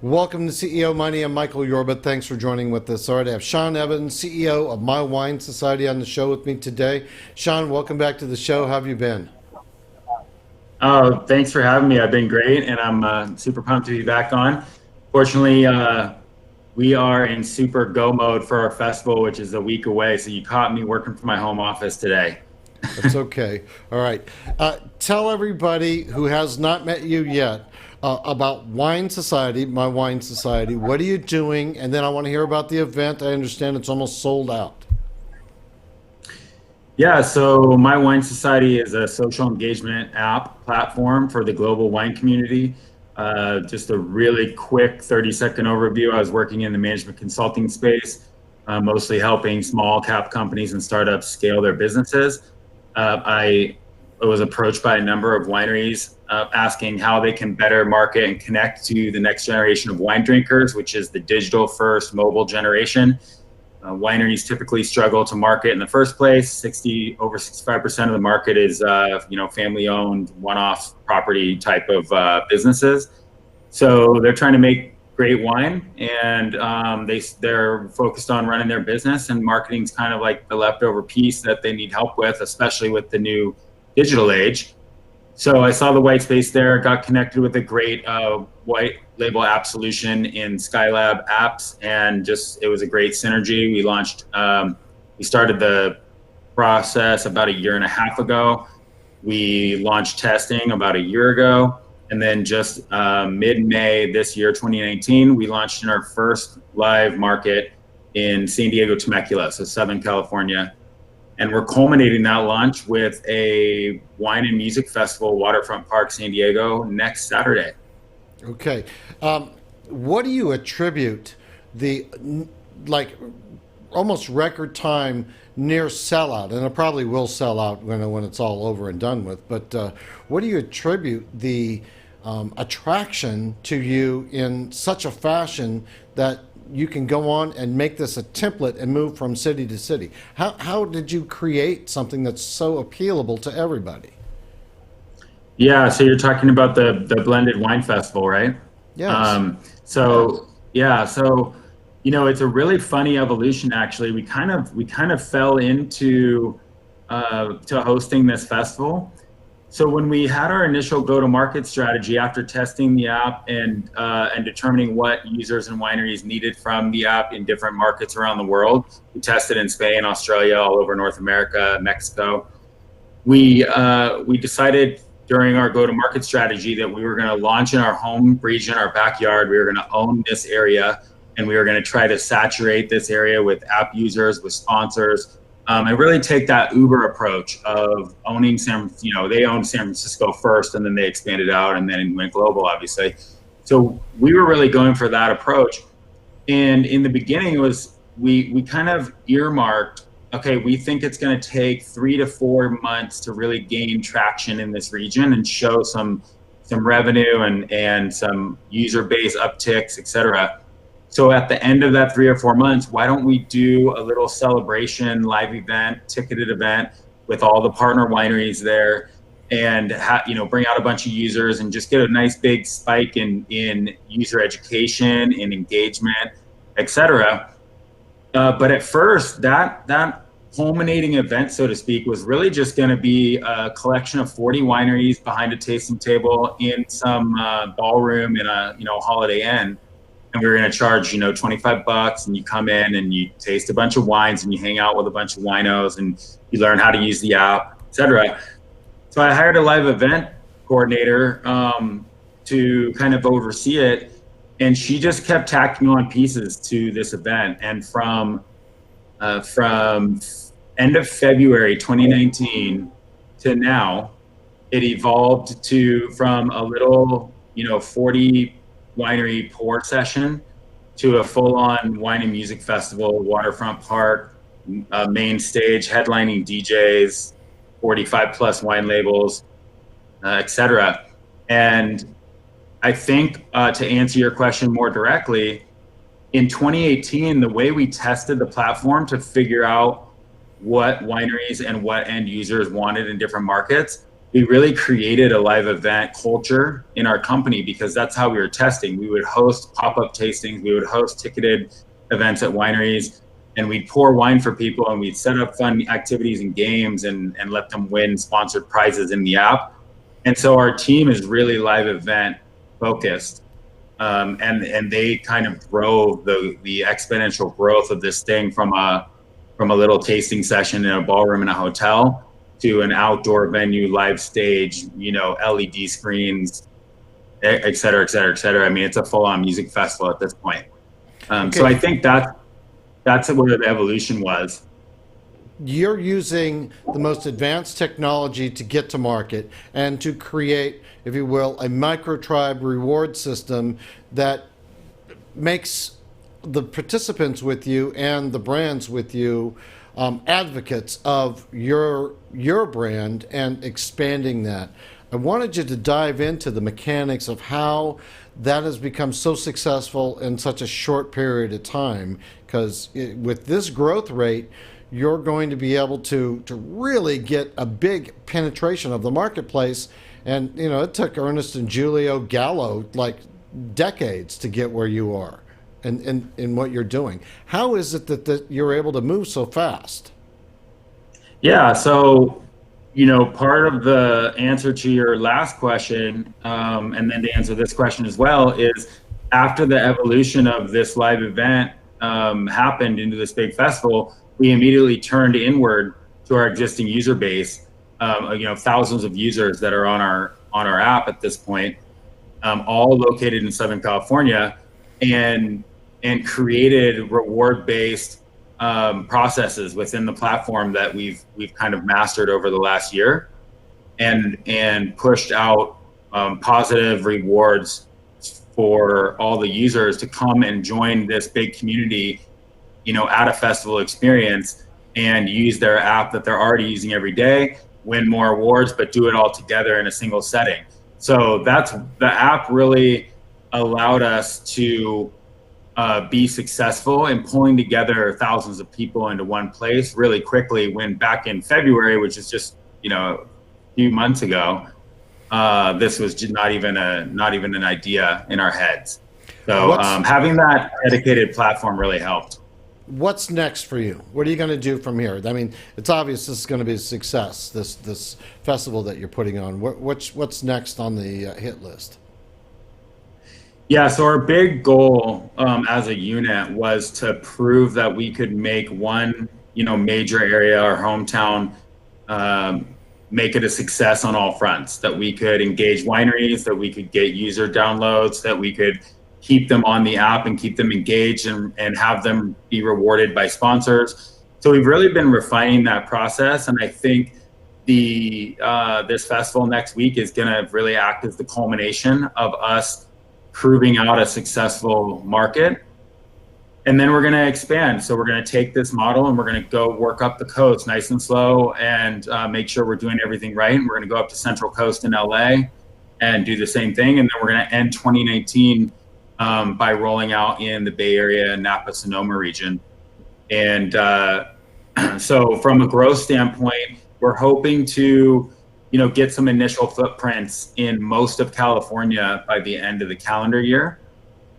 Welcome to CEO Money. I'm Michael Yorba. Thanks for joining with us. All right, I have Sean Evans, CEO of My Wine Society, on the show with me today. Sean, welcome back to the show. How have you been? Oh, thanks for having me. I've been great, and I'm super pumped to be back on. Fortunately, we are in super go mode for our festival, which is a week away, so you caught me working from my home office today. That's okay. All right. Tell everybody who has not met you yet about Wine Society, My Wine Society. What are you doing? And then I want to hear about the event. I understand it's almost sold out. Yeah, so My Wine Society is a social engagement app platform for the global wine community. Just a really quick 30-second overview. I was working in the management consulting space, mostly helping small cap companies and startups scale their businesses. I was approached by a number of wineries asking how they can better market and connect to the next generation of wine drinkers, which is the digital first mobile generation. Wineries typically struggle to market in the first place. Over 65% of the market is family owned, one-off property type of businesses. So they're trying to make great wine, and they're focused on running their business, and marketing's kind of like the leftover piece that they need help with, especially with the new digital age. So I saw the white space there, got connected with a great white label app solution in Skylab apps, and it was a great synergy. We started the process about a year and a half ago. We launched testing about a year ago. And then just mid-May this year, 2019, we launched in our first live market in San Diego, Temecula, so Southern California. And we're culminating that launch with a wine and music festival, Waterfront Park, San Diego, next Saturday. Okay. What do you attribute the almost record time near sellout, and it probably will sell out when it's all over and done with, but what do you attribute the attraction to you in such a fashion that you can go on and make this a template and move from city to city? How did you create something that's so appealable to everybody? Yeah, so you're talking about the Blended Wine Festival, right? Yes. So it's a really funny evolution. Actually, we kind of fell into to hosting this festival. So when we had our initial go-to-market strategy after testing the app and determining what users and wineries needed from the app in different markets around the world, we tested in Spain, Australia, all over North America, Mexico. We decided during our go-to-market strategy that we were going to launch in our home region, our backyard. We were going to own this area, and we were going to try to saturate this area with app users, with sponsors. And really take that Uber approach of owning they owned San Francisco first, and then they expanded out and then went global, obviously. So we were really going for that approach. And in the beginning, we kind of earmarked, okay, we think it's going to take 3 to 4 months to really gain traction in this region and show some revenue and some user base upticks, et cetera. So at the end of that 3 or 4 months, why don't we do a little celebration, live event, ticketed event with all the partner wineries there, and bring out a bunch of users and just get a nice big spike in user education, in engagement, et cetera. But at first, that culminating event, so to speak, was really just going to be a collection of 40 wineries behind a tasting table in some ballroom in a Holiday Inn. And we were going to charge, $25, and you come in and you taste a bunch of wines and you hang out with a bunch of winos and you learn how to use the app, et cetera. So I hired a live event coordinator to kind of oversee it. And she just kept tacking on pieces to this event. And from end of February 2019 to now, it evolved from a little 40 winery pour session to a full-on wine and music festival, waterfront park, main stage, headlining DJs, 45 plus wine labels, etc. And I think to answer your question more directly, in 2018, the way we tested the platform to figure out what wineries and what end users wanted in different markets, we really created a live event culture in our company, because that's how we were testing. We would host pop-up tastings, we would host ticketed events at wineries, and we'd pour wine for people, and we'd set up fun activities and games and let them win sponsored prizes in the app. And so our team is really live event focused. And they kind of drove the exponential growth of this thing from a little tasting session in a ballroom in a hotel to an outdoor venue, live stage, LED screens, et cetera, et cetera, et cetera. I mean, it's a full-on music festival at this point. Okay. So I think that's where the evolution was. You're using the most advanced technology to get to market and to create, if you will, a micro-tribe reward system that makes the participants with you and the brands with you advocates of your brand and expanding that. I wanted you to dive into the mechanics of how that has become so successful in such a short period of time, because with this growth rate, you're going to be able to really get a big penetration of the marketplace. And, it took Ernest and Julio Gallo like decades to get where you are and in what you're doing. How is it that you're able to move so fast? Yeah, so, part of the answer to your last question, and then to answer this question as well, is after the evolution of this live event happened into this big festival, we immediately turned inward to our existing user base, thousands of users that are on our app at this point, all located in Southern California, and created reward-based processes within the platform that we've kind of mastered over the last year, and pushed out positive rewards for all the users to come and join this big community, at a festival experience, and use their app that they're already using every day, win more awards, but do it all together in a single setting. So the app really allowed us to be successful in pulling together thousands of people into one place really quickly, when back in February, which is just, a few months ago, this was not even an idea in our heads. So having that dedicated platform really helped. What's next for you? What are you going to do from here? I mean, it's obvious this is going to be a success, this festival that you're putting on. What's next on the hit list? Yeah, so our big goal as a unit was to prove that we could make one, major area, our hometown, make it a success on all fronts, that we could engage wineries, that we could get user downloads, that we could keep them on the app and keep them engaged and have them be rewarded by sponsors. So we've really been refining that process. And I think this festival next week is going to really act as the culmination of us proving out a successful market. And then we're going to expand. So we're going to take this model and we're going to go work up the coast nice and slow and make sure we're doing everything right. And we're going to go up to Central Coast in LA and do the same thing. And then we're going to end 2019 by rolling out in the Bay Area and Napa Sonoma region. And so from a growth standpoint, we're hoping to get some initial footprints in most of California by the end of the calendar year.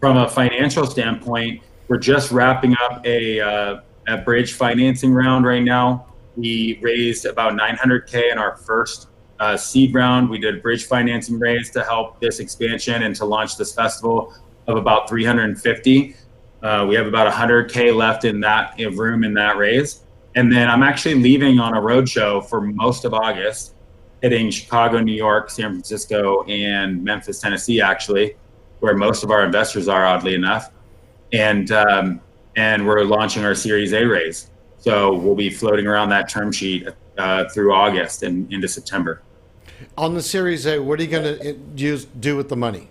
From a financial standpoint, we're just wrapping up a bridge financing round right now. We raised about $900K in our first seed round. We did a bridge financing raise to help this expansion and to launch this festival of about 350. We have about 100K left in that room in that raise. And then I'm actually leaving on a roadshow for most of August, hitting Chicago, New York, San Francisco, and Memphis, Tennessee, actually, where most of our investors are, oddly enough. And we're launching our Series A raise. So we'll be floating around that term sheet through August and into September. On the Series A, what are you going to do with the money?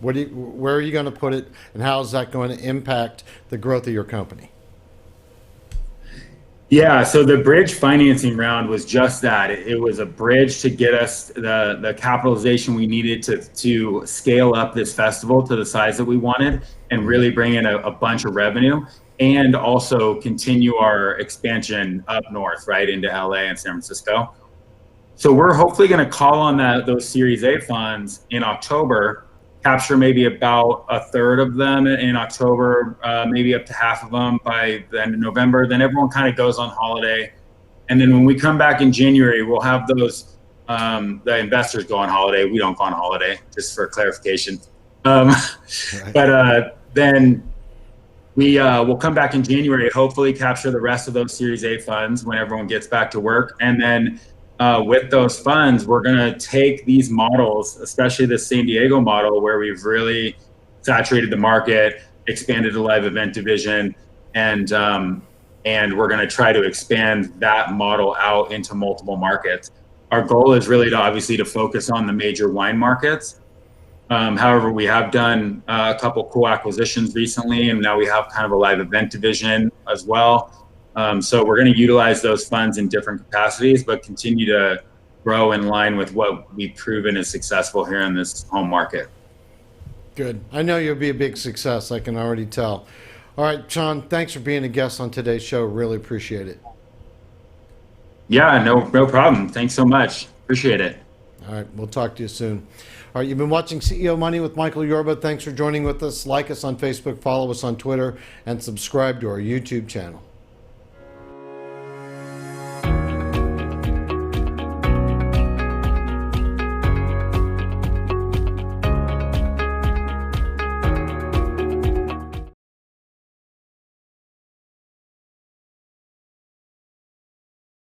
Where are you going to put it, and how is that going to impact the growth of your company? Yeah, so the bridge financing round was just that. It was a bridge to get us the capitalization we needed to scale up this festival to the size that we wanted and really bring in a bunch of revenue and also continue our expansion up north, right, into LA and San Francisco. So we're hopefully going to call on those Series A funds in October, capture maybe about a third of them in October, maybe up to half of them by the end of November. Then everyone kind of goes on holiday. And then when we come back in January, we'll have those, the investors go on holiday. We don't go on holiday, just for clarification. Right. But then we'll come back in January, hopefully capture the rest of those Series A funds when everyone gets back to work. And then with those funds, we're going to take these models, especially the San Diego model, where we've really saturated the market, expanded the live event division, and we're going to try to expand that model out into multiple markets. Our goal is really obviously to focus on the major wine markets. However, we have done a couple cool acquisitions recently, and now we have kind of a live event division as well. So we're going to utilize those funds in different capacities, but continue to grow in line with what we've proven is successful here in this home market. Good. I know you'll be a big success. I can already tell. All right, Sean, thanks for being a guest on today's show. Really appreciate it. Yeah, no problem. Thanks so much. Appreciate it. All right, we'll talk to you soon. All right, you've been watching CEO Money with Michael Yorba. Thanks for joining with us. Like us on Facebook, follow us on Twitter, and subscribe to our YouTube channel.